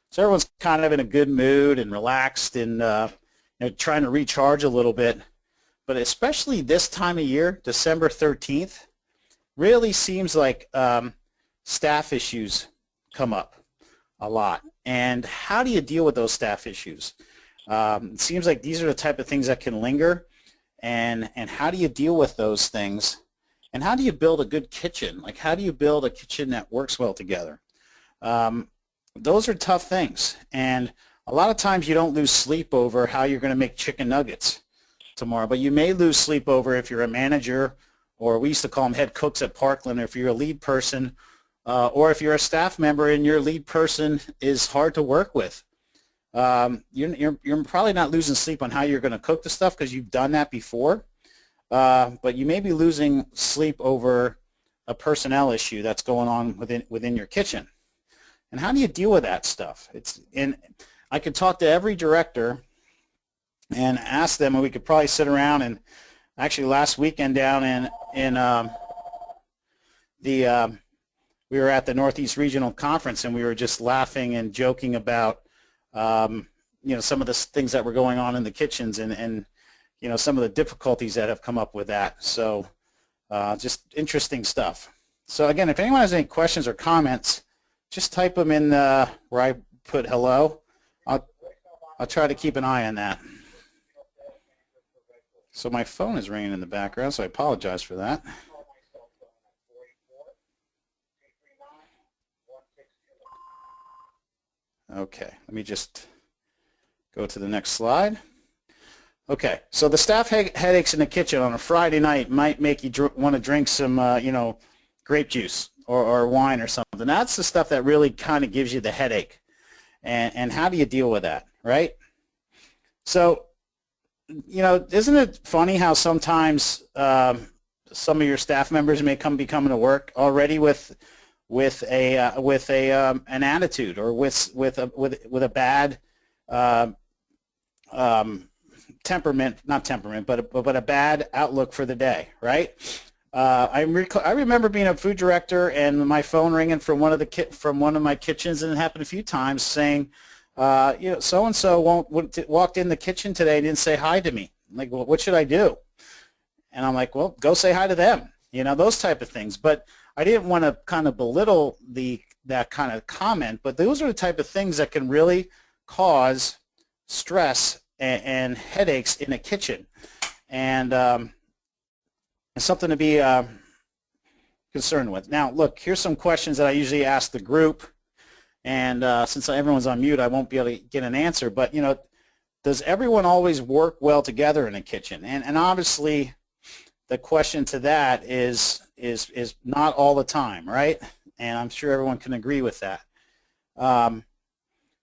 so everyone's kind of in a good mood and relaxed and trying to recharge a little bit. But especially this time of year, December 13th, really seems like staff issues come up a lot. And how do you deal with those staff issues? It seems like these are the type of things that can linger, and how do you deal with those things? And how do you build a good kitchen? Like, how do you build a kitchen that works well together? Those are tough things, and a lot of times you don't lose sleep over how you're going to make chicken nuggets tomorrow, but you may lose sleep over if you're a manager, or we used to call them head cooks at Parkland, or if you're a lead person, or if you're a staff member and your lead person is hard to work with. You're probably not losing sleep on how you're going to cook the stuff because you've done that before, but you may be losing sleep over a personnel issue that's going on within your kitchen. And how do you deal with that stuff? And I could talk to every director and ask them, and we could probably sit around, and actually last weekend down we were at the Northeast Regional Conference, and we were just laughing and joking about some of the things that were going on in the kitchens, and some of the difficulties that have come up with that. So just interesting stuff. So again, if anyone has any questions or comments, just type them in where I put hello. I'll try to keep an eye on that. So my phone is ringing in the background, so I apologize for that. Okay, let me just go to the next slide. Okay, so the staff headaches in the kitchen on a Friday night might make you want to drink some, grape juice or wine or something. That's the stuff that really kind of gives you the headache. And how do you deal with that, right? So, isn't it funny how sometimes some of your staff members may coming to work already with an attitude, or with a bad not temperament, but a bad outlook for the day, right? I remember being a food director and my phone ringing from one of my kitchens, and it happened a few times, saying, so and so walked in the kitchen today and didn't say hi to me. I'm like, well, what should I do? And I'm like, well, go say hi to them. Those type of things. But I didn't want to kind of belittle that kind of comment, but those are the type of things that can really cause stress and headaches in a kitchen, and it's something to be concerned with. Now, look, here's some questions that I usually ask the group, and since everyone's on mute, I won't be able to get an answer, but, does everyone always work well together in a kitchen? And obviously, the question to that is not all the time, right? And I'm sure everyone can agree with that.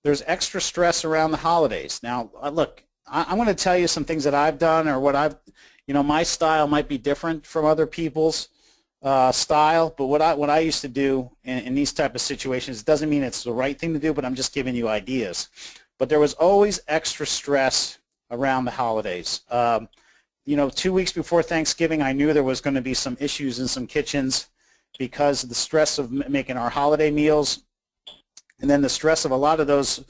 There's extra stress around the holidays. Now, look, I'm going to tell you some things that I've done, or what my style might be different from other people's style, but what I used to do in these type of situations, it doesn't mean it's the right thing to do, but I'm just giving you ideas. But there was always extra stress around the holidays. 2 weeks before Thanksgiving, I knew there was going to be some issues in some kitchens because of the stress of making our holiday meals, and then the stress of a lot of those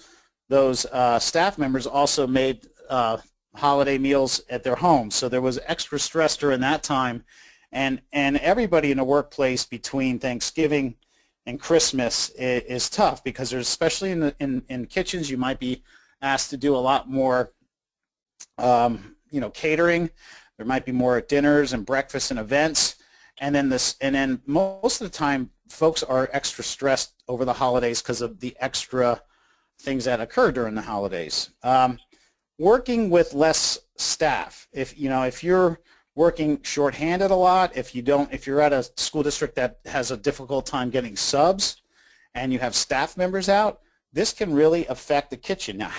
staff members also made holiday meals at their homes. So there was extra stress during that time, and everybody in the workplace between Thanksgiving and Christmas is tough, because there's, especially in kitchens, you might be asked to do a lot more catering. There might be more dinners and breakfasts and events, and then most of the time folks are extra stressed over the holidays because of the extra things that occur during the holidays. Working with less staff. If you're working shorthanded a lot, if you're at a school district that has a difficult time getting subs, and you have staff members out, this can really affect the kitchen. Now,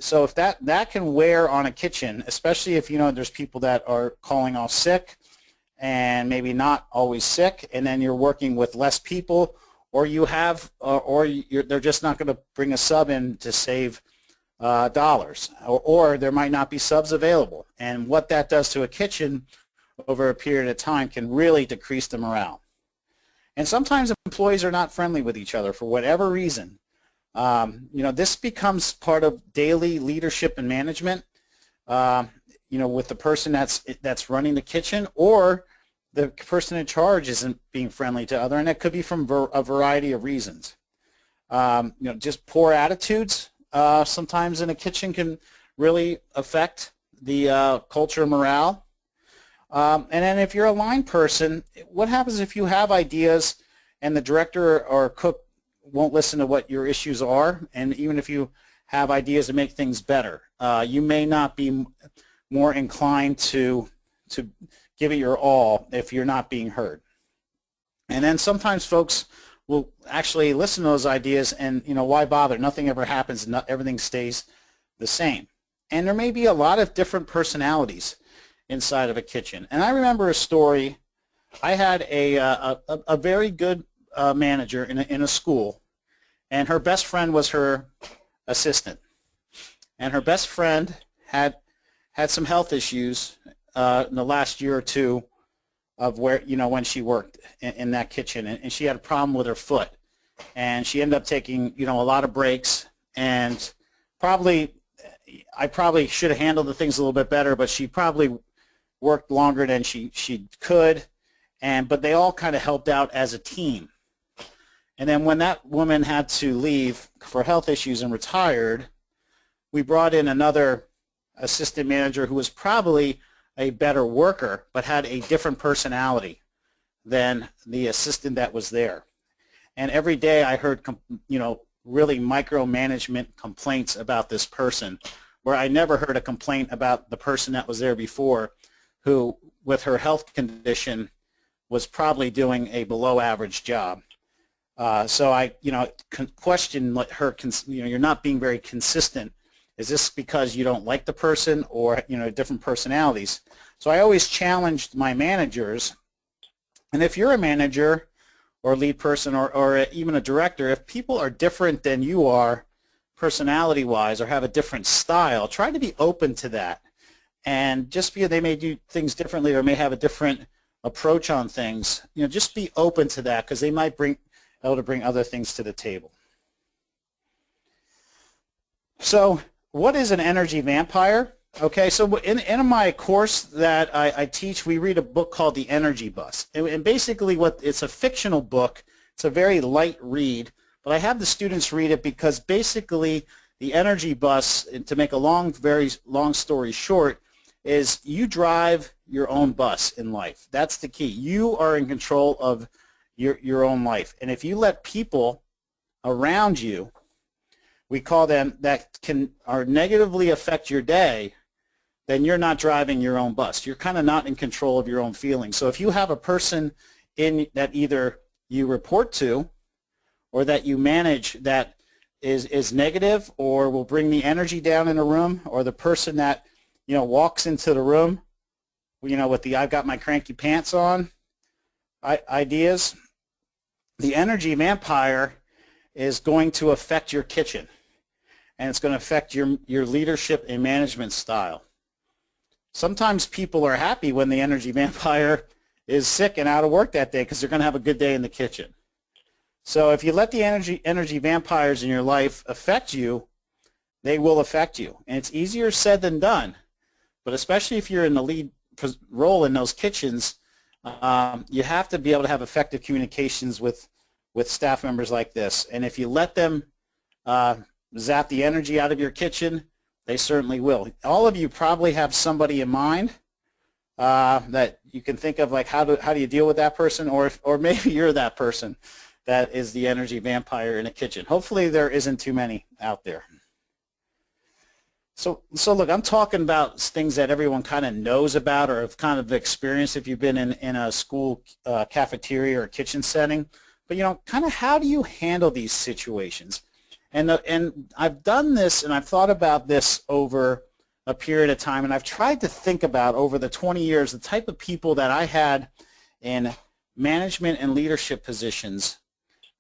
so if that can wear on a kitchen, especially if there's people that are calling off sick and maybe not always sick, and then you're working with less people, or they're just not going to bring a sub in to save dollars, or there might not be subs available, and what that does to a kitchen over a period of time can really decrease the morale. And sometimes employees are not friendly with each other for whatever reason, This becomes part of daily leadership and management, with the person that's running the kitchen, or the person in charge isn't being friendly to other, and that could be from a variety of reasons. Just poor attitudes sometimes in a kitchen can really affect the culture and morale. And then if you're a line person, what happens if you have ideas and the director or cook won't listen to what your issues are, and even if you have ideas to make things better, you may not be more inclined to give it your all if you're not being heard. And then sometimes folks will actually listen to those ideas, and why bother? Nothing ever happens, everything stays the same. And there may be a lot of different personalities inside of a kitchen. And I remember a story. I had a very good manager in a school, and her best friend was her assistant. And her best friend had some health issues in the last year or two of when she worked in that kitchen, and she had a problem with her foot, and she ended up taking a lot of breaks, and I probably should have handled the things a little bit better, but she probably worked longer than she could, but they all kind of helped out as a team. And then when that woman had to leave for health issues and retired, we brought in another assistant manager who was probably a better worker but had a different personality than the assistant that was there. And every day I heard really micromanagement complaints about this person, where I never heard a complaint about the person that was there before, who with her health condition was probably doing a below average job. So I question her, you're not being very consistent. Is this because you don't like the person, or different personalities? So I always challenged my managers, and if you're a manager or lead person or even a director, if people are different than you are personality-wise or have a different style, try to be open to that. And just because they may do things differently or may have a different approach on things, just be open to that, because they might be able to bring other things to the table. So what is an energy vampire? Okay, so in my course that I teach, we read a book called The Energy Bus. And basically it's a fictional book. It's a very light read, but I have the students read it because basically the energy bus, and to make a very long story short, is you drive your own bus in life. That's the key. You are in control of your own life. And if you let people around you, we call them, that are negatively affect your day, then you're not driving your own bus. You're kind of not in control of your own feelings. So if you have a person that either you report to or that you manage that is negative or will bring the energy down in a room, or the person that walks into the room with the "I've got my cranky pants on" ideas, the energy vampire is going to affect your kitchen, and it's going to affect your leadership and management style. Sometimes people are happy when the energy vampire is sick and out of work that day, because they're going to have a good day in the kitchen. So if you let the energy vampires in your life affect you, they will affect you. And it's easier said than done, but especially if you're in the lead role in those kitchens, you have to be able to have effective communications with staff members like this. And if you let them zap the energy out of your kitchen, they certainly will. All of you probably have somebody in mind that you can think of, like how do you deal with that person, or maybe you're that person that is the energy vampire in a kitchen. Hopefully there isn't too many out there. So look, I'm talking about things that everyone kind of knows about or have kind of experienced if you've been in a school cafeteria or kitchen setting. But kind of how do you handle these situations? And I've done this, and I've thought about this over a period of time, and I've tried to think about over the 20 years the type of people that I had in management and leadership positions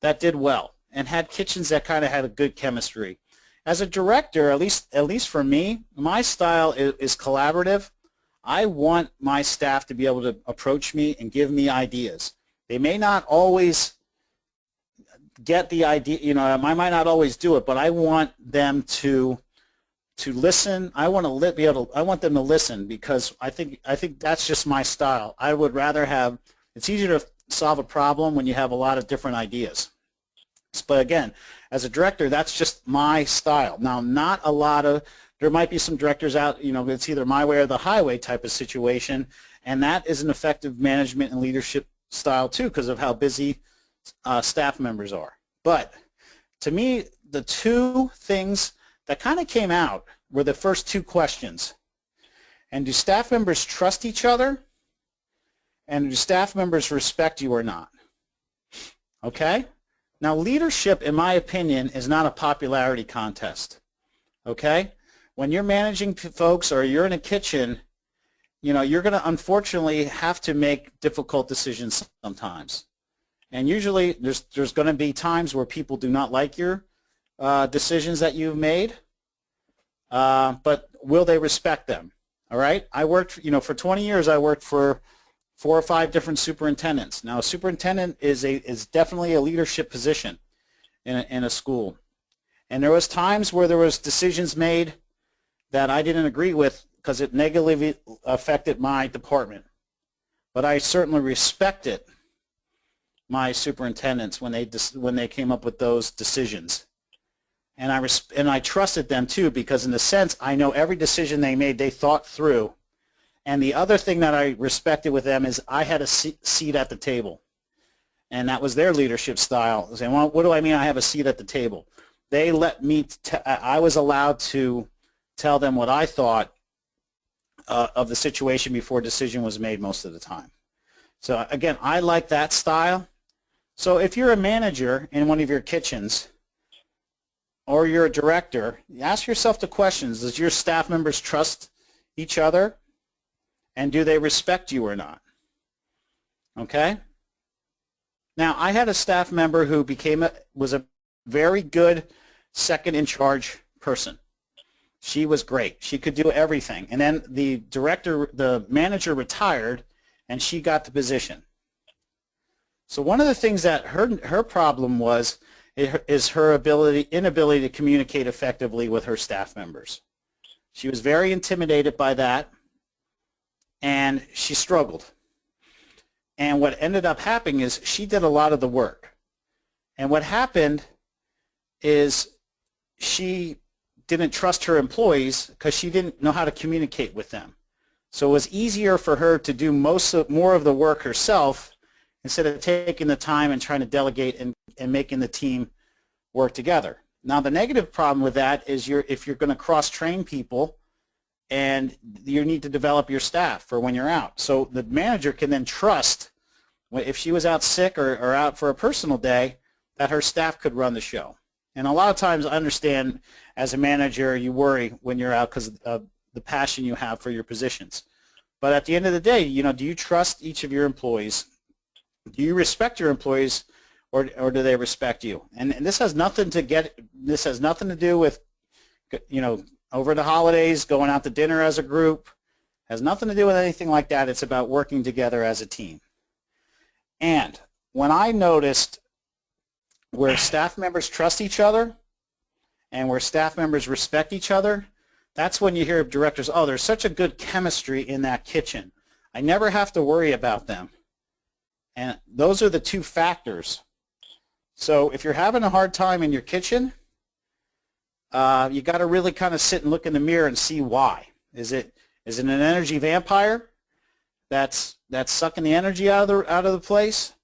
that did well and had kitchens that kind of had a good chemistry. As a director, at least for me, my style is collaborative. I want my staff to be able to approach me and give me ideas. They may not always get the idea. You know, I might not always do it, but I want them to listen. I want to be able to, I want them to listen, because I think that's just my style. I would rather have, it's easier to solve a problem when you have a lot of different ideas. But again, as a director, that's just my style. Now, not a lot of, there might be some directors out, you know, it's either my way or the highway type of situation, and that is an effective management and leadership style too, because of how busy staff members are. But to me, the two things that kind of came out were the first two questions. And do staff members trust each other? And do staff members respect you or not? Okay? Now, leadership, in my opinion, is not a popularity contest. Okay? When you're managing folks or you're in a kitchen, you know, you're going to unfortunately have to make difficult decisions sometimes. And usually there's going to be times where people do not like your decisions that you've made, but will they respect them? All right? I worked, you know, for 20 years I worked for 4 or 5 different superintendents. Now, a superintendent is definitely a leadership position in a school. And there was times where there was decisions made that I didn't agree with because it negatively affected my department. But I certainly respected my superintendents when they came up with those decisions. And I trusted them too, because in a sense I know every decision they made they thought through. And the other thing that I respected with them is I had a seat at the table. And that was their leadership style. Saying, well, what do I mean I have a seat at the table? They let me, I was allowed to tell them what I thought of the situation before a decision was made most of the time. So again, I like that style. So if you're a manager in one of your kitchens, or you're a director, ask yourself the questions. Does your staff members trust each other? And do they respect you or not? Okay? Now, I had a staff member who was a very good second in charge person. She was great. She could do everything. And then the manager retired, and she got the position. So one of the things that her problem was is her inability to communicate effectively with her staff members. She was very intimidated by that, and she struggled. And what ended up happening is she did a lot of the work. And what happened is she didn't trust her employees because she didn't know how to communicate with them. So it was easier for her to do more of the work herself instead of taking the time and trying to delegate and making the team work together. Now, the negative problem with that is if you're going to cross-train people, and you need to develop your staff for when you're out. So the manager can then trust, if she was out sick or out for a personal day, that her staff could run the show. And a lot of times I understand as a manager you worry when you're out because of the passion you have for your positions. But at the end of the day, you know, do you trust each of your employees? Do you respect your employees, or do they respect you? And this has nothing to do with, you know, over the holidays, going out to dinner as a group. Has nothing to do with anything like that. It's about working together as a team. And when I noticed where staff members trust each other and where staff members respect each other, that's when you hear directors, oh, there's such a good chemistry in that kitchen. I never have to worry about them. And those are the two factors. So if you're having a hard time in your kitchen, you got to really kind of sit and look in the mirror and see why. Is it an energy vampire that's sucking the energy out of the place,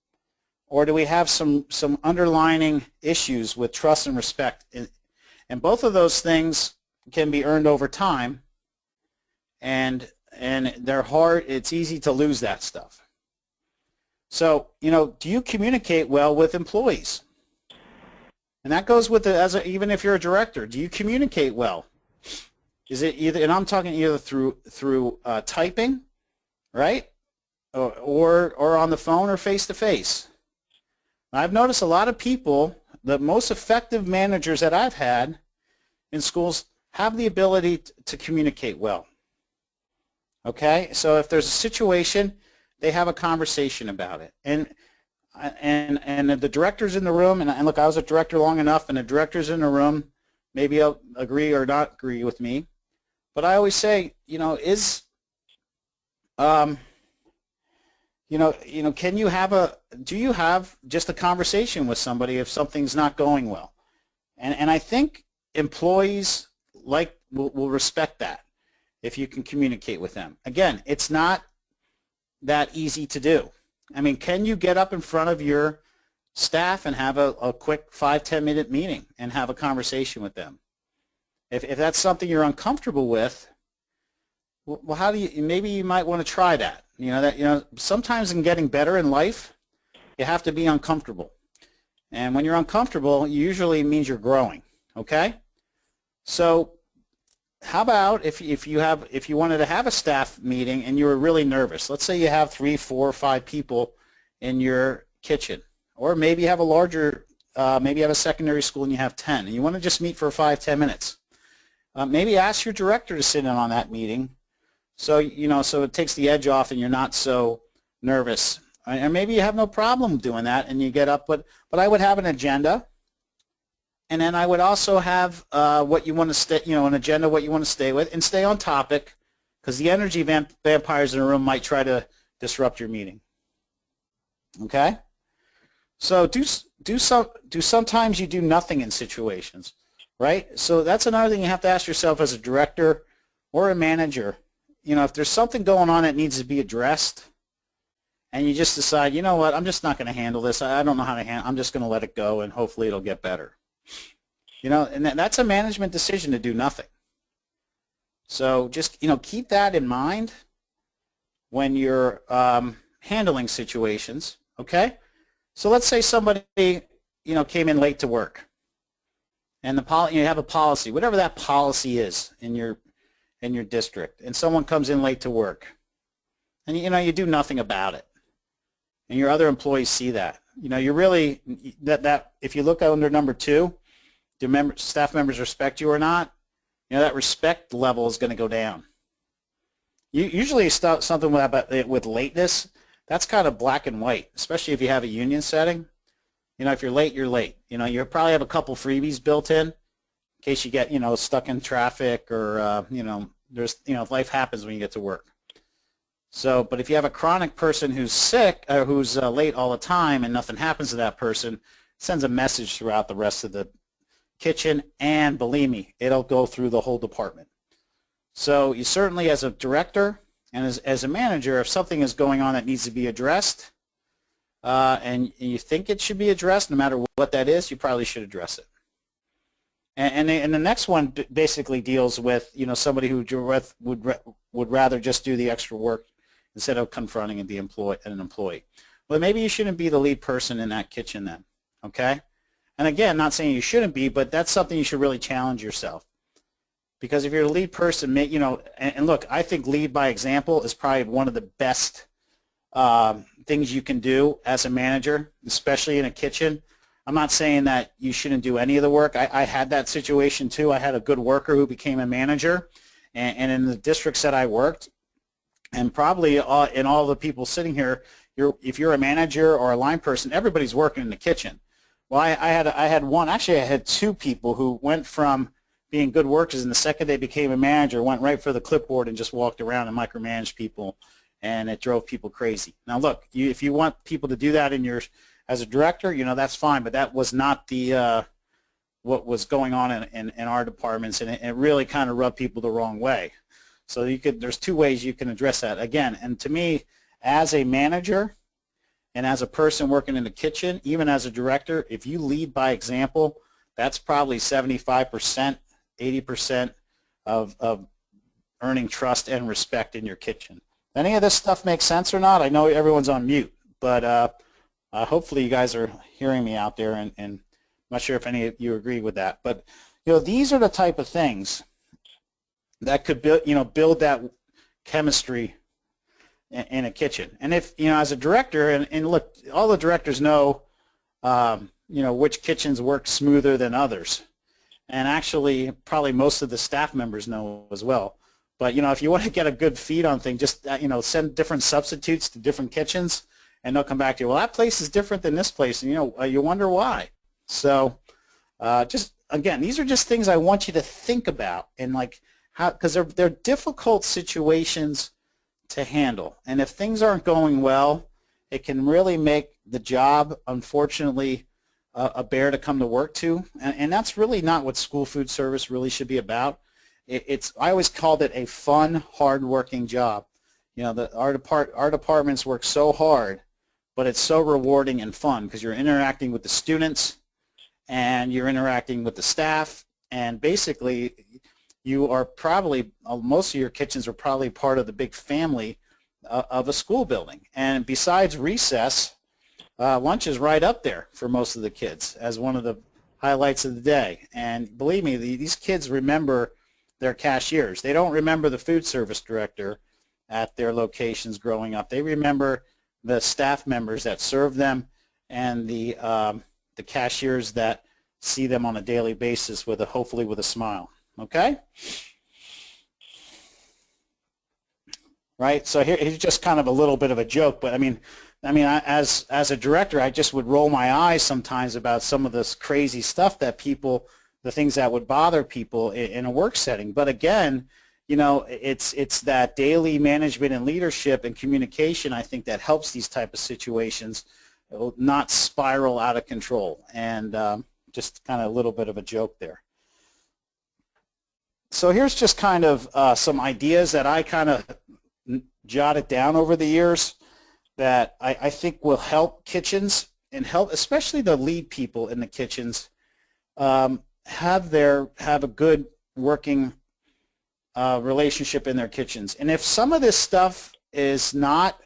or do we have some underlying issues with trust and respect? And both of those things can be earned over time, and they're hard. It's easy to lose that stuff. So, you know, do you communicate well with employees? And that goes with even if you're a director, do you communicate well? Is it either, and I'm talking either through typing, right, or on the phone or face to face. I've noticed a lot of people, the most effective managers that I've had in schools, have the ability to communicate well. Okay, so if there's a situation, they have a conversation about it. And and the director's in the room, and look, I was a director long enough, and the director's in the room, maybe he'll agree or not agree with me, but I always say, um, can you have do you have just a conversation with somebody if something's not going well? And I think employees will respect that if you can communicate with them. Again, it's not that easy to do. I mean, can you get up in front of your staff and have a quick 5-10 minute meeting and have a conversation with them? If that's something you're uncomfortable with, well, how do you? Maybe you might want to try that. Sometimes in getting better in life, you have to be uncomfortable. And when you're uncomfortable, it usually means you're growing. Okay? So how about if you wanted to have a staff meeting and you were really nervous? Let's say you have 3, 4, 5 people in your kitchen, or maybe you have a larger, maybe you have a secondary school and you have 10, and you want to just meet for 5-10 minutes. Maybe ask your director to sit in on that meeting, so so it takes the edge off and you're not so nervous. And maybe you have no problem doing that, and you get up, but I would have an agenda. And then I would also have what you want to stay, an agenda, what you want to stay with, and stay on topic, because the energy vampires in the room might try to disrupt your meeting. Okay? So sometimes you do nothing in situations, right? So that's another thing you have to ask yourself as a director or a manager. If there's something going on that needs to be addressed, and you just decide, you know what, I'm just not going to handle this. I don't know how to handle. I'm just going to let it go, and hopefully it'll get better. And that's a management decision to do nothing. So just, keep that in mind when you're handling situations, okay? So let's say somebody, came in late to work, and you have a policy, whatever that policy is in your district, and someone comes in late to work, and you do nothing about it, and your other employees see that. You really, that if you look under number 2, do staff members respect you or not? That respect level is going to go down. Usually something with lateness, that's kind of black and white, especially if you have a union setting. If you're late, you're late. You probably have a couple freebies built in case you get, stuck in traffic, or, life happens when you get to work. So, but if you have a chronic person who's sick, who's late all the time, and nothing happens to that person, it sends a message throughout the rest of the kitchen, and believe me, it'll go through the whole department. So you certainly, as a director and as a manager, if something is going on that needs to be addressed, and you think it should be addressed, no matter what that is, you probably should address it. And the next one basically deals with somebody who would rather just do the extra work instead of confronting an employee. Well, maybe you shouldn't be the lead person in that kitchen then, okay? And again, not saying you shouldn't be, but that's something you should really challenge yourself. Because if you're the lead person, and look, I think lead by example is probably one of the best things you can do as a manager, especially in a kitchen. I'm not saying that you shouldn't do any of the work. I had that situation too. I had a good worker who became a manager, and in the districts that I worked, and probably in all the people sitting here, if you're a manager or a line person, everybody's working in the kitchen. Well, I had 2 people who went from being good workers, and the second they became a manager, went right for the clipboard and just walked around and micromanaged people, and it drove people crazy. Now, look, if you want people to do that as a director, that's fine, but that was not the what was going on in our departments, and it really kind of rubbed people the wrong way. So there's 2 ways you can address that. Again, and to me, as a manager and as a person working in the kitchen, even as a director, if you lead by example, that's probably 75%, 80% of earning trust and respect in your kitchen. Any of this stuff make sense or not? I know everyone's on mute, but hopefully you guys are hearing me out there, and I'm not sure if any of you agree with that. But these are the type of things that could build that chemistry in a kitchen. And if as a director, and look, all the directors know which kitchens work smoother than others, and actually probably most of the staff members know as well. But if you want to get a good feed on things, just send different substitutes to different kitchens, and they'll come back to you, well, that place is different than this place, and you wonder why. So just again, these are just things I want you to think about, and like how, because they're difficult situations to handle, and if things aren't going well, it can really make the job, unfortunately, a bear to come to work to, and that's really not what school food service really should be about. I always called it a fun, hard-working job. Our departments work so hard, but it's so rewarding and fun because you're interacting with the students and you're interacting with the staff, and basically you are probably, most of your kitchens are probably part of the big family of a school building. And besides recess, lunch is right up there for most of the kids as one of the highlights of the day. And believe me, these kids remember their cashiers. They don't remember the food service director at their locations growing up. They remember the staff members that serve them and the cashiers that see them on a daily basis with hopefully with a smile. Okay? Right? So here's just kind of a little bit of a joke, but I mean, as a director, I just would roll my eyes sometimes about some of this crazy stuff that the things that would bother people in a work setting. But again, it's that daily management and leadership and communication, I think, that helps these type of situations not spiral out of control. And just kind of a little bit of a joke there. So here's just kind of some ideas that I kind of jotted down over the years that I think will help kitchens and help especially the lead people in the kitchens have a good working relationship in their kitchens. And if some of this stuff is not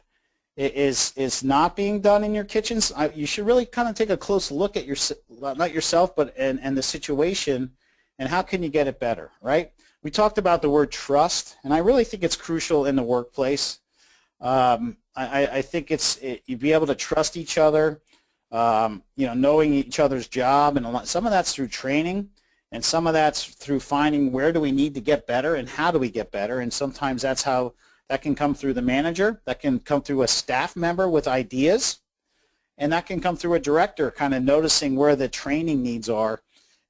being done in your kitchens, you should really kind of take a close look at not yourself, but and the situation, and how can you get it better, right? We talked about the word trust, and I really think it's crucial in the workplace. I think you be able to trust each other, knowing each other's job, and some of that's through training, and some of that's through finding where do we need to get better and how do we get better, and sometimes that can come through the manager, that can come through a staff member with ideas, and that can come through a director kind of noticing where the training needs are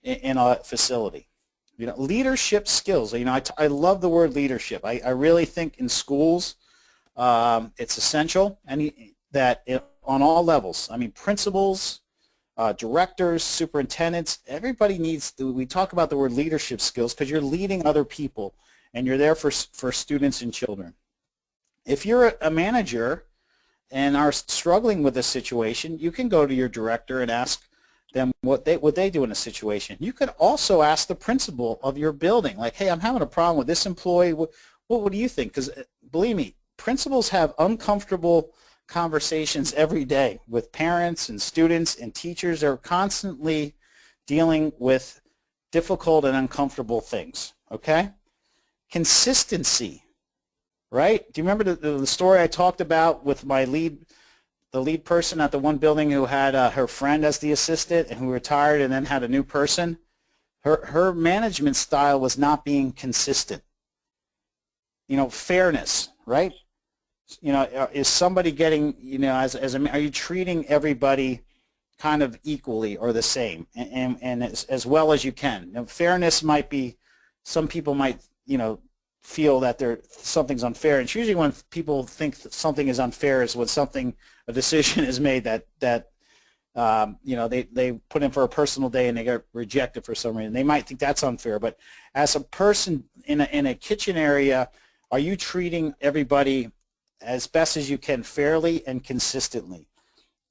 in a facility. Leadership skills. I love the word leadership. I really think in schools it's essential, and on all levels. I mean, principals, directors, superintendents, everybody needs to. We talk about the word leadership skills because you're leading other people, and you're there for students and children. If you're a manager and are struggling with a situation, you can go to your director and ask them what they do in a situation. You could also ask the principal of your building, like, hey, I'm having a problem with this employee. What do you think? Because believe me, principals have uncomfortable conversations every day with parents and students and teachers. They're constantly dealing with difficult and uncomfortable things, okay? Consistency, right? Do you remember the story I talked about with the lead person at the one building who had her friend as the assistant and who retired and then had a new person? Her management style was not being consistent. Fairness, right? Is somebody getting, are you treating everybody kind of equally or the same and as well as you can? Fairness might be, some people might, feel that something's unfair, and it's usually when people think that something is unfair is when a decision is made that they put in for a personal day and they get rejected for some reason. They might think that's unfair, but as a person in a kitchen area, are you treating everybody as best as you can, fairly and consistently?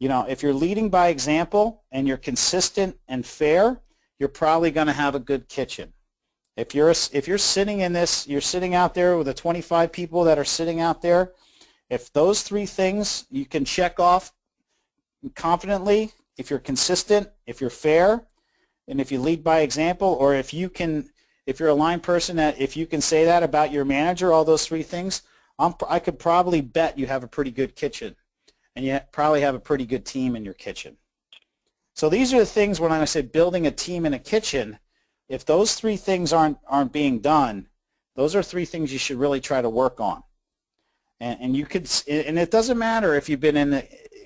If you're leading by example and you're consistent and fair, you're probably going to have a good kitchen. If you're sitting in this, you're sitting out there with the 25 people that are sitting out there, if those three things you can check off confidently, if you're consistent, if you're fair, and if you lead by example, or if you're a line person, that if you can say that about your manager, all those three things, I could probably bet you have a pretty good kitchen, and you probably have a pretty good team in your kitchen. So these are the things when I said building a team in a kitchen. If those three things aren't being done, those are three things you should really try to work on. And it doesn't matter if you've been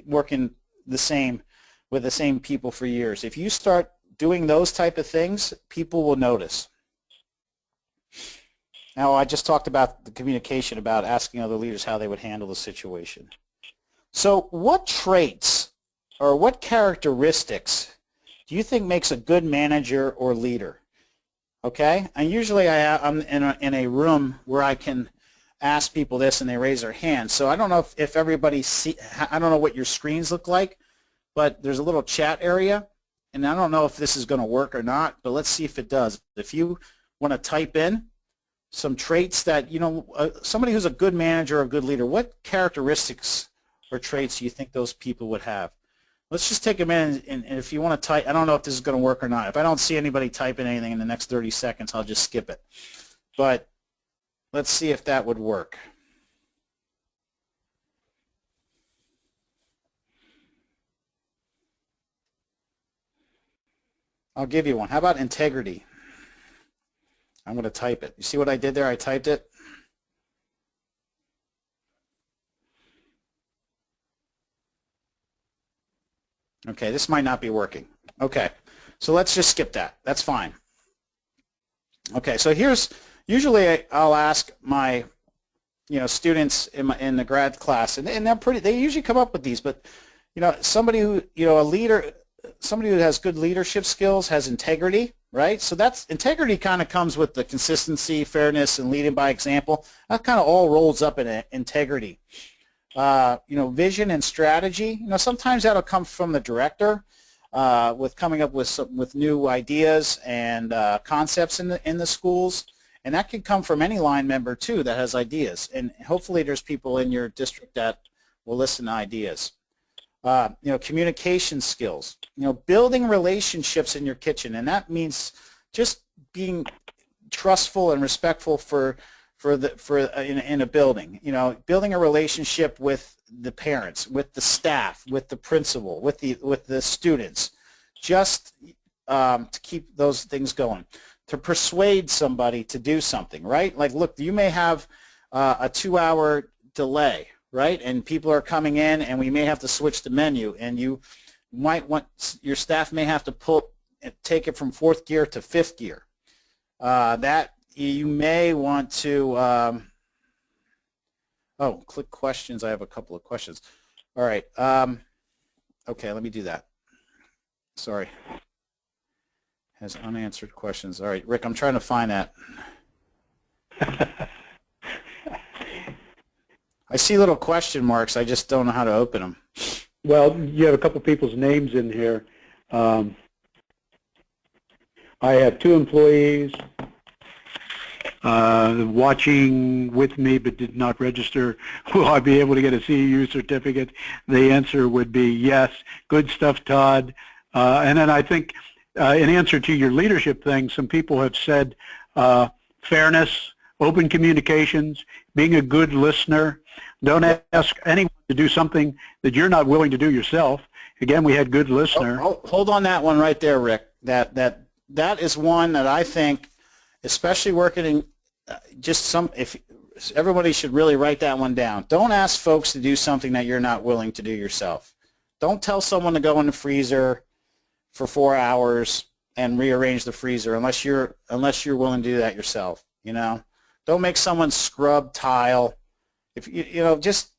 working the same with the same people for years. If you start doing those type of things, people will notice. Now, I just talked about the communication, about asking other leaders how they would handle the situation. So what traits or what characteristics do you think makes a good manager or leader? Okay, and usually I'm in a room where I can ask people this and they raise their hands. So I don't know if everybody I don't know what your screens look like, but there's a little chat area, and I don't know if this is going to work or not, but let's see if it does. If you want to type in some traits that, you know, somebody who's a good manager or a good leader, what characteristics or traits do you think those people would have? Let's just take a minute, and if you want to type, I don't know if this is going to work or not. If I don't see anybody typing anything in the next 30 seconds, I'll just skip it. But let's see if that would work. I'll give you one. How about integrity? I'm going to type it. You see what I did there? I typed it. Okay, this might not be working. Okay, so let's just skip that. That's fine. Okay, so here's, usually I'll ask my, you know, students in the grad class, and they're pretty, they usually come up with these, but, you know, somebody who, you know, a leader, somebody who has good leadership skills has integrity, right? So that's, integrity kind of comes with the consistency, fairness, and leading by example. That kind of all rolls up in integrity. You know, vision and strategy. You know, sometimes that'll come from the director with coming up with new ideas and concepts in the schools, and that can come from any line member too that has ideas. And hopefully, there's people in your district that will listen to ideas. You know, communication skills. You know, building relationships in your kitchen, and that means just being trustful and respectful in a building. You know, building a relationship with the parents, with the staff, with the principal, with the students, just to keep those things going. To persuade somebody to do something, right? Like, look, you may have a 2-hour delay, right? And people are coming in, and we may have to switch the menu, and you might want, your staff may have to take it from 4th gear to 5th gear. That you may want to, oh, click questions. I have a couple of questions. All right. Okay, let me do that. Sorry. Has unanswered questions. All right, Rick, I'm trying to find that. I see little question marks. I just don't know how to open them. Well, you have a couple people's names in here. I have 2 employees watching with me but did not register. Will I be able to get a CEU certificate? The answer would be yes. Good stuff, Todd. And then I think in answer to your leadership thing, some people have said fairness, open communications, being a good listener. Don't ask anyone to do something that you're not willing to do yourself. Again, we had good listener. Hold on that one right there, Rick. That is one that I think, especially working in if everybody should really write that one down. Don't ask folks to do something that you're not willing to do yourself. Don't tell someone to go in the freezer for 4 hours and rearrange the freezer unless you're willing to do that yourself. You know, don't make someone scrub tile. If you know, just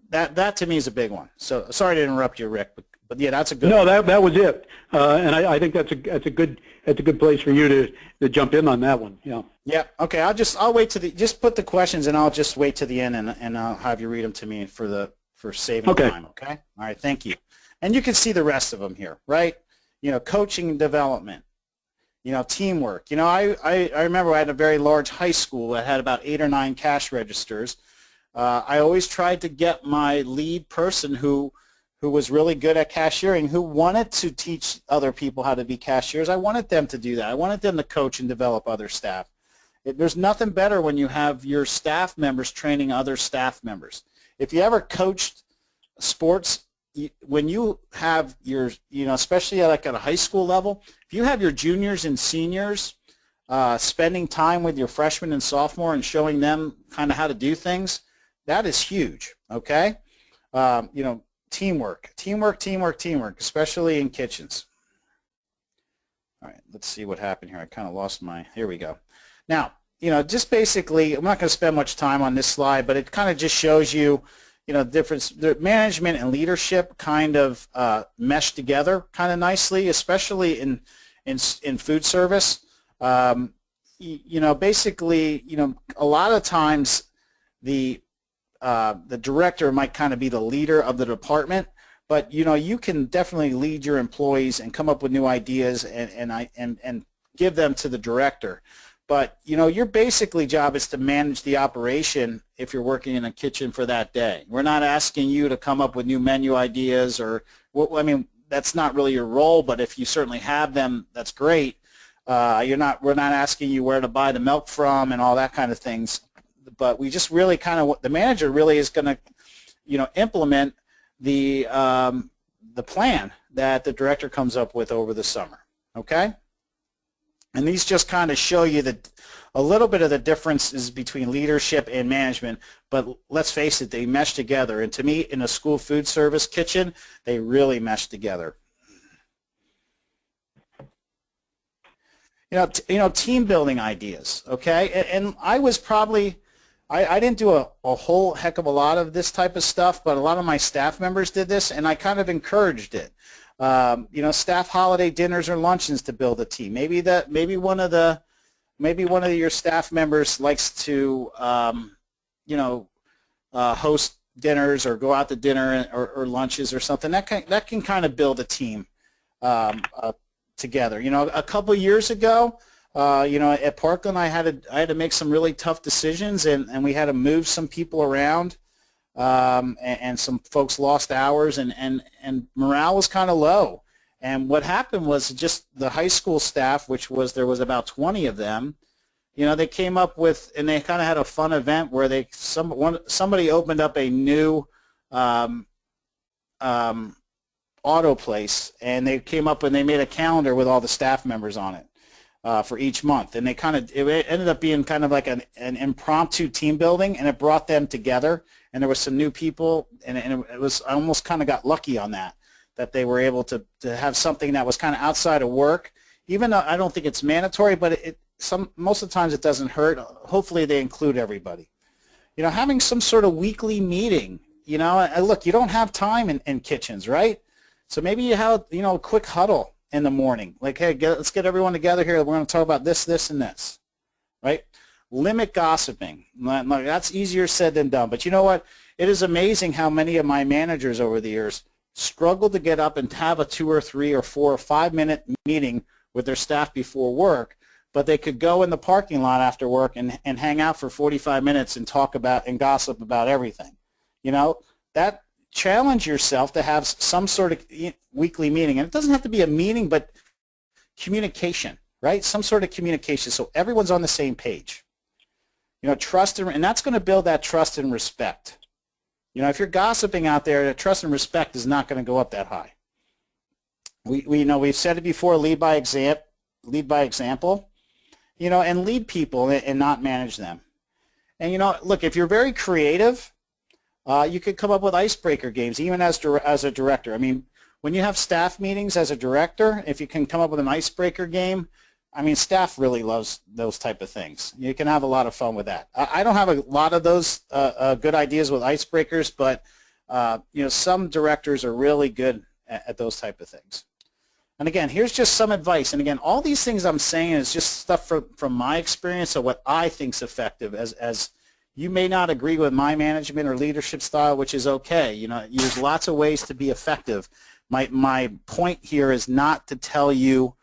that to me is a big one. So sorry to interrupt you, Rick, but yeah, that's a good. No, that was it, and I think that's a good place for you to jump in on that one. Yeah. Yeah. Okay. I'll wait to just put the questions, and I'll just wait to the end, and I'll have you read them to me for saving time. Okay. All right. Thank you. And you can see the rest of them here, right? You know, coaching and development. You know, teamwork. You know, I remember I had a very large high school that had about 8 or 9 cash registers. I always tried to get my lead person who was really good at cashiering, who wanted to teach other people how to be cashiers. I wanted them to do that. I wanted them to coach and develop other staff. There's nothing better when you have your staff members training other staff members. If you ever coached sports, when you have your, you know, especially like at a high school level, if you have your juniors and seniors spending time with your freshmen and sophomore and showing them kind of how to do things, that is huge, okay? You know, teamwork, teamwork, teamwork, teamwork, especially in kitchens. All right, let's see what happened here. I kind of lost my, here we go. Now, just basically, I'm not going to spend much time on this slide, but it kind of just shows you, difference, the management and leadership kind of mesh together kind of nicely, especially in food service. Basically, a lot of times the director might kind of be the leader of the department, but you can definitely lead your employees and come up with new ideas and give them to the director. But your basically job is to manage the operation if you're working in a kitchen for that day. We're not asking you to come up with new menu ideas or, I mean, that's not really your role, but if you certainly have them, that's great. We're not asking you where to buy the milk from and all that kind of things. But we just really kind of, the manager really is going to, implement the plan that the director comes up with over the summer. Okay? And these just kind of show you that a little bit of the differences between leadership and management, but let's face it, they mesh together. And to me, in a school food service kitchen, they really mesh together. Team building ideas, okay? And I was probably, I didn't do a whole heck of a lot of this type of stuff, but a lot of my staff members did this, and I kind of encouraged it. Staff holiday dinners or luncheons to build a team. Maybe one of your staff members likes to, host dinners or go out to dinner or lunches or something. That can kind of build a team together. A couple years ago, at Parkland, I had to make some really tough decisions, and we had to move some people around. And some folks lost hours, and morale was kind of low. And what happened was just the high school staff, there was about 20 of them, they came up with, and they kind of had a fun event where somebody opened up a new auto place, and they came up and they made a calendar with all the staff members on it for each month. And it ended up being kind of like an impromptu team building, and it brought them together. And there was some new people, and it was, I almost kind of got lucky on that they were able to have something that was kind of outside of work, even though I don't think it's mandatory, but most of the times it doesn't hurt. Hopefully they include everybody. Having some sort of weekly meeting, look, you don't have time in kitchens, right? So maybe you have, a quick huddle in the morning, like, hey, let's get everyone together here. We're going to talk about this, this, and this, right? Limit gossiping. That's easier said than done. But you know what? It is amazing how many of my managers over the years struggle to get up and have a 2 or 3 or 4 or 5 minute meeting with their staff before work, but they could go in the parking lot after work and hang out for 45 minutes and talk about and gossip about everything. That challenge yourself to have some sort of weekly meeting. And it doesn't have to be a meeting, but communication, right? Some sort of communication so everyone's on the same page. Trust, and that's going to build that trust and respect. If you're gossiping out there, trust and respect is not going to go up that high. We've said it before, lead by example, and lead people and not manage them. And look, if you're very creative, you could come up with icebreaker games, even as a director. I mean, when you have staff meetings as a director, if you can come up with an icebreaker game, I mean, staff really loves those type of things. You can have a lot of fun with that. I don't have a lot of those good ideas with icebreakers, but some directors are really good at those type of things. And again, here's just some advice. And again, all these things I'm saying is just stuff from my experience of what I think is effective. As you may not agree with my management or leadership style, which is okay. There's lots of ways to be effective. My point here is not to tell you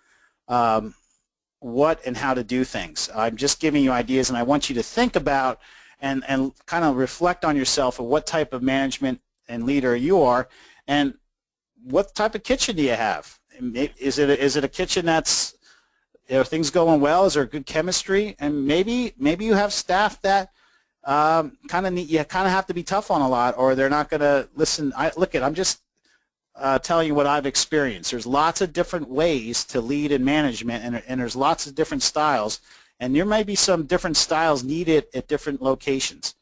what and how to do things. I'm just giving you ideas, and I want you to think about and kind of reflect on yourself of what type of management and leader you are, and what type of kitchen do you have? Is it a kitchen that's, are things going well? Is there good chemistry? And maybe you have staff that you kind of have to be tough on a lot, or they're not going to listen. I'm just telling you what I've experienced. There's lots of different ways to lead in management, and there's lots of different styles, and there may be some different styles needed at different locations.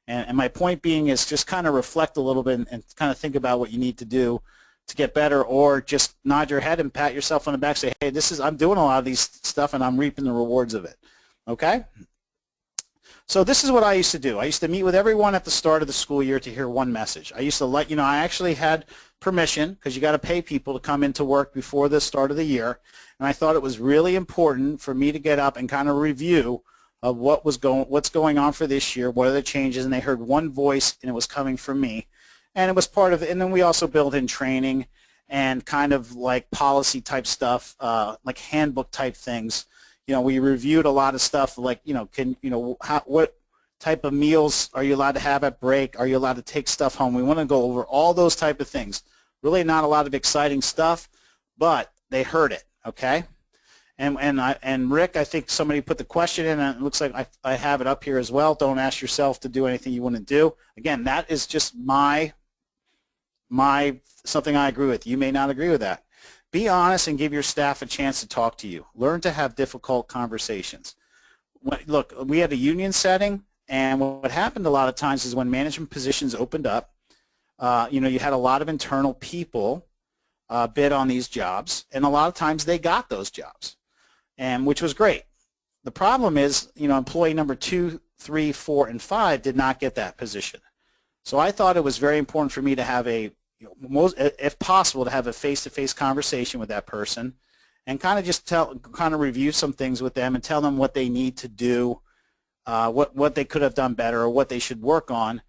And my point being is just kind of reflect a little bit and kind of think about what you need to do to get better, or just nod your head and pat yourself on the back, say, hey, I'm doing a lot of these stuff and I'm reaping the rewards of it. Okay? So this is what I used to do. I used to meet with everyone at the start of the school year to hear one message. I used to let you know, I actually had permission, because you got to pay people to come into work before the start of the year, and I thought it was really important for me to get up and kind of review of what's going on for this year, what are the changes, and they heard one voice and it was coming from me. And it was part of it, and then we also built in training and kind of like policy type stuff, like handbook type things. You know, we reviewed a lot of stuff like, what type of meals are you allowed to have at break? Are you allowed to take stuff home? We want to go over all those type of things. Really not a lot of exciting stuff, but they heard it, okay? And Rick, I think somebody put the question in, and it looks like I have it up here as well. Don't ask yourself to do anything you wouldn't do. Again, that is just something I agree with. You may not agree with that. Be honest and give your staff a chance to talk to you. Learn to have difficult conversations. Look, we had a union setting, and what happened a lot of times is when management positions opened up, you had a lot of internal people bid on these jobs, and a lot of times they got those jobs, and which was great. The problem is, employee number 2, 3, 4, and 5 did not get that position. So I thought it was very important for me to have if possible, to have a face-to-face conversation with that person, and kind of review some things with them and tell them what they need to do, what they could have done better, or what they should work on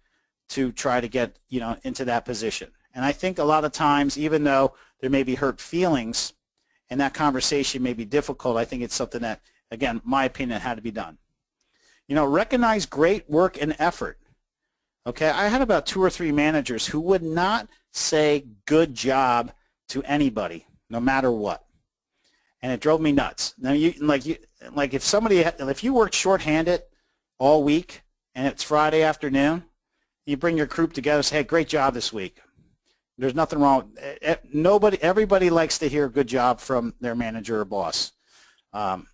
to try to get into that position. And I think a lot of times, even though there may be hurt feelings and that conversation may be difficult, I think it's something that, again, my opinion, had to be done. Recognize great work and effort. Okay, I had about 2 or 3 managers who would not say good job to anybody, no matter what, and it drove me nuts. Now, if you work shorthanded all week and it's Friday afternoon, you bring your group together and say, hey, great job this week. There's nothing wrong. Everybody likes to hear a good job from their manager or boss. And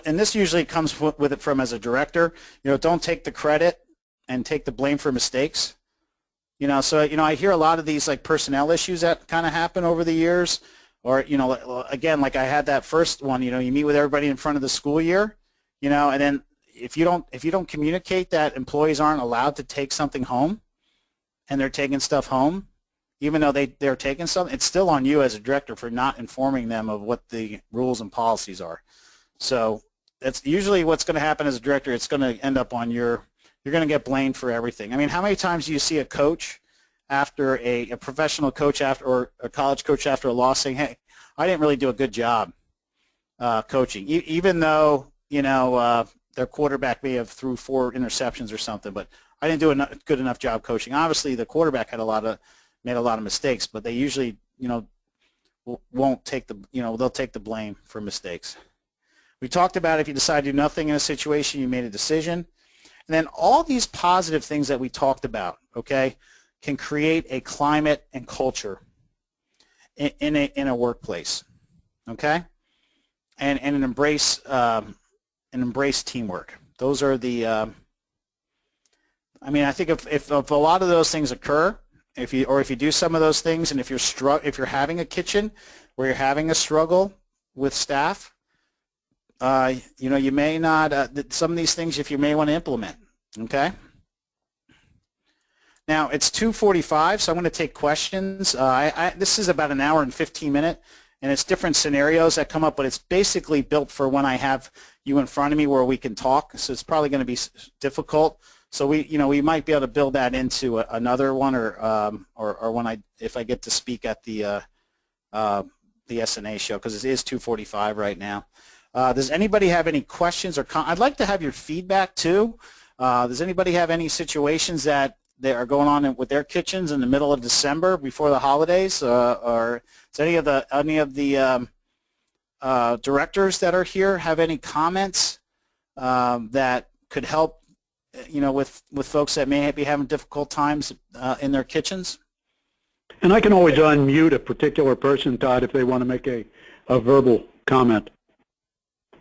this usually comes with it from as a director. Don't take the credit and take the blame for mistakes. I hear a lot of these like personnel issues that kind of happen over the years, or again, like I had that first one. You meet with everybody in front of the school year, and then if you don't communicate that employees aren't allowed to take something home, and they're taking stuff home, even though they're taking something, it's still on you as a director for not informing them of what the rules and policies are. So that's usually what's going to happen as a director. It's going to end up on you're going to get blamed for everything. I mean, how many times do you see a coach after a professional coach or a college coach after a loss saying, hey, I didn't really do a good job coaching, even though, their quarterback may have threw 4 interceptions or something, but I didn't do a good enough job coaching. Obviously, the quarterback made a lot of mistakes, but they usually, won't take they'll take the blame for mistakes. We talked about if you decide to do nothing in a situation, you made a decision. And then all these positive things that we talked about, okay, can create a climate and culture in a workplace, okay, and embrace teamwork. Those are the I think if a lot of those things occur, if you do some of those things, and if you're having a kitchen where you're having a struggle with staff, you may not some of these things you may want to implement. Okay. Now it's 2:45, so I'm going to take questions. This is about an hour and 15 minutes, and it's different scenarios that come up, but it's basically built for when I have you in front of me where we can talk. So it's probably going to be difficult. So we might be able to build that into another one, or if I get to speak at the SNA show, because it is 2:45 right now. Does anybody have any questions or I'd like to have your feedback too. Does anybody have any situations that they are going on with their kitchens in the middle of December before the holidays, or does any of the directors that are here have any comments that could help with folks that may be having difficult times in their kitchens? And I can always unmute a particular person, Todd, if they want to make a verbal comment.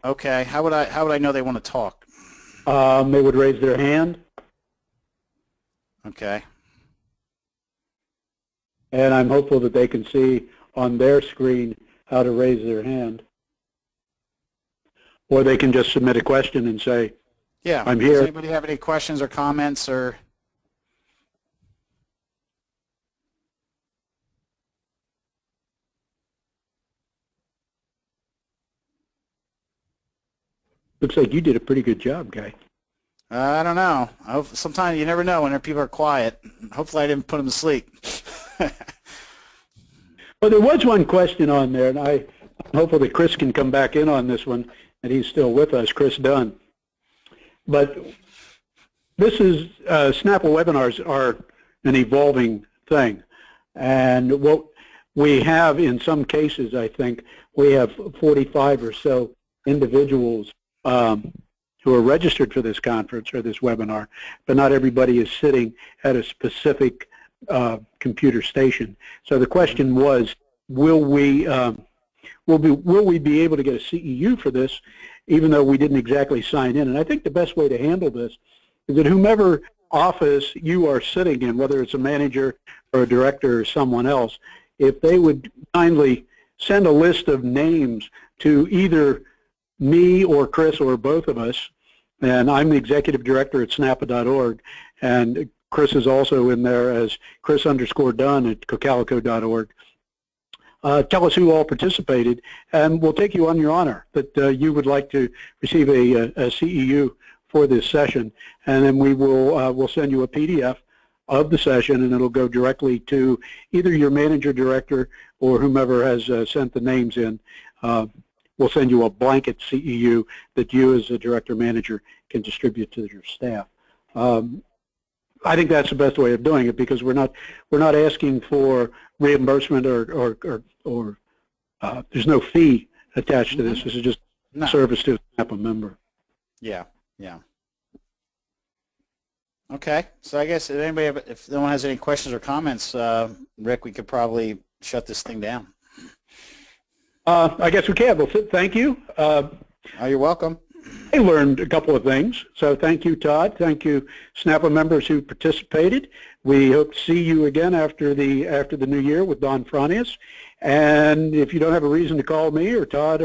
Okay. How would I know they want to talk? They would raise their hand, Okay. and I'm hopeful that they can see on their screen how to raise their hand. Or they can just submit a question and say, Yeah. I'm Does here. anybody have any questions or comments or? Looks like you did a pretty good job, Guy. I don't know. Sometimes you never know when people are quiet. Hopefully I didn't put them to sleep. Well, there was one question on there, and I'm hopeful that Chris can come back in on this one, and he's still with us, Chris Dunn. But this is, SNAPa webinars are an evolving thing. And what we have in some cases, I think, we have 45 or so individuals who are registered for this conference or this webinar, but not everybody is sitting at a specific computer station. So the question was, will we be able to get a CEU for this, even though we didn't exactly sign in? And I think the best way to handle this is that whomever office you are sitting in, whether it's a manager or a director or someone else, if they would kindly send a list of names to either me or Chris or both of us, and I'm the executive director at snapa.org, and Chris is also in there as Chris_Dunn at cocalico.org. Tell us who all participated, and we'll take you on your honor that you would like to receive a CEU for this session, and then we will we'll send you a PDF of the session, and it'll go directly to either your manager, director, or whomever has sent the names in. We'll send you a blanket CEU that you as a director manager can distribute to your staff. I think that's the best way of doing it, because we're not asking for reimbursement or there's no fee attached to this. This is just service to a SNAPa member. Yeah, yeah. Okay, so I guess if no one has any questions or comments, Rick, we could probably shut this thing down. I guess we can. Well, thank you. Oh, you're welcome. I learned a couple of things. So thank you, Todd. Thank you, SNAPa members who participated. We hope to see you again after the new year with Don Fronius. And if you don't have a reason to call me or Todd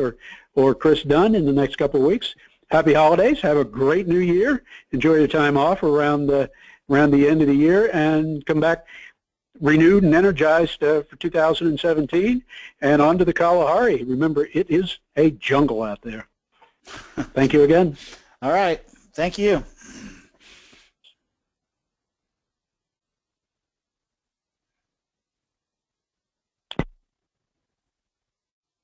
or Chris Dunn in the next couple of weeks, happy holidays. Have a great new year. Enjoy your time off around the end of the year, and come back renewed and energized for 2017 and on to the Kalahari. Remember, it is a jungle out there. Thank you again. All right. Thank you.